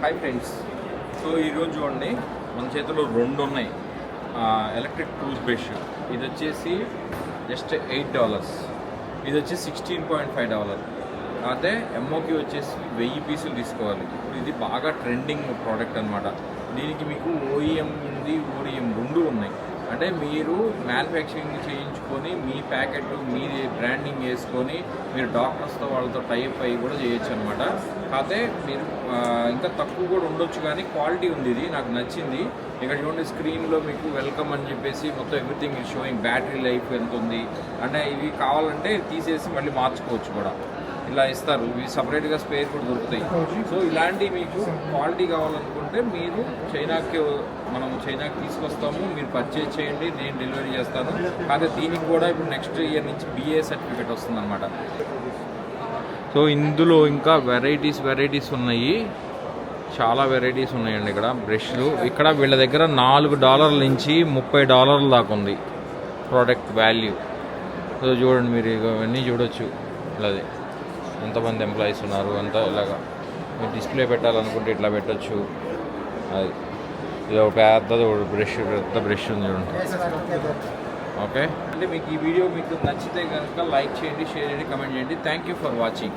Hi friends. So ఈరోజు చూడండి మన చేతిలో రెండు ఉన్నాయి ఎలక్ట్రిక్ టూత్ బ్రష్. ఇది వచ్చేసి జస్ట్ $8, ఇది వచ్చి $16.5. అయితే ఎంఓకి వచ్చేసి 1000 పీసులు తీసుకోవాలి. ఇప్పుడు ఇది బాగా ట్రెండింగ్ ప్రోడక్ట్ అనమాట. దీనికి మీకు ఓఈఎం ఉంది, ఓడిఎం రెండు ఉన్నాయి. అంటే మీరు మ్యానుఫ్యాక్చరింగ్ చేయించుకొని మీ ప్యాకెట్ మీ బ్రాండింగ్ వేసుకొని మీరు డాక్టర్స్తో వాళ్ళతో టైప్ అయ్యి కూడా చేయొచ్చు అనమాట. కాకపోతే మీరు ఇంకా తక్కువ కూడా ఉండొచ్చు, కానీ క్వాలిటీ ఉంది. ఇది నాకు నచ్చింది. ఇక్కడ చూడండి స్క్రీన్లో మీకు వెల్కమ్ అని చెప్పేసి మొత్తం everything is sowing, battery life ఎంత ఉంది. అంటే ఇవి కావాలంటే తీసేసి మళ్ళీ మార్చుకోవచ్చు కూడా, ఇలా ఇస్తారు. ఇవి సపరేట్గా స్పేర్ కూడా దొరుకుతాయి. సో ఇలాంటివి మీకు క్వాలిటీ కావాలనుకుంటే మీరు మనం చైనాకి తీసుకొస్తాము, మీరు పర్చేజ్ చేయండి, నేను డెలివరీ చేస్తాను. కాకపోతే దీనికి కూడా ఇప్పుడు నెక్స్ట్ ఇయర్ నుంచి BA సర్టిఫికేట్ వస్తుందన్నమాట. సో ఇందులో ఇంకా వెరైటీస్ ఉన్నాయి, చాలా వెరైటీస్ ఉన్నాయండి. ఇక్కడ బ్రష్లు ఇక్కడ వీళ్ళ దగ్గర $4 నుంచి $30 దాకా ఉంది ప్రోడక్ట్ వాల్యూ. సో చూడండి మీరు ఇవన్నీ చూడొచ్చు. ఇలాది ఎంతమంది ఎంప్లాయీస్ ఉన్నారు అంతా. ఇలాగా మీరు డిస్ప్లే పెట్టాలనుకుంటే ఇట్లా పెట్టచ్చు. అది ఇది ఒక పెద్ద బ్రష్ ఉంది చూడండి. ఓకే అంటే మీకు ఈ వీడియో మీకు నచ్చితే కనుక లైక్ చేయండి, షేర్ చేయండి, కమెంట్ చేయండి. Thank you for watching.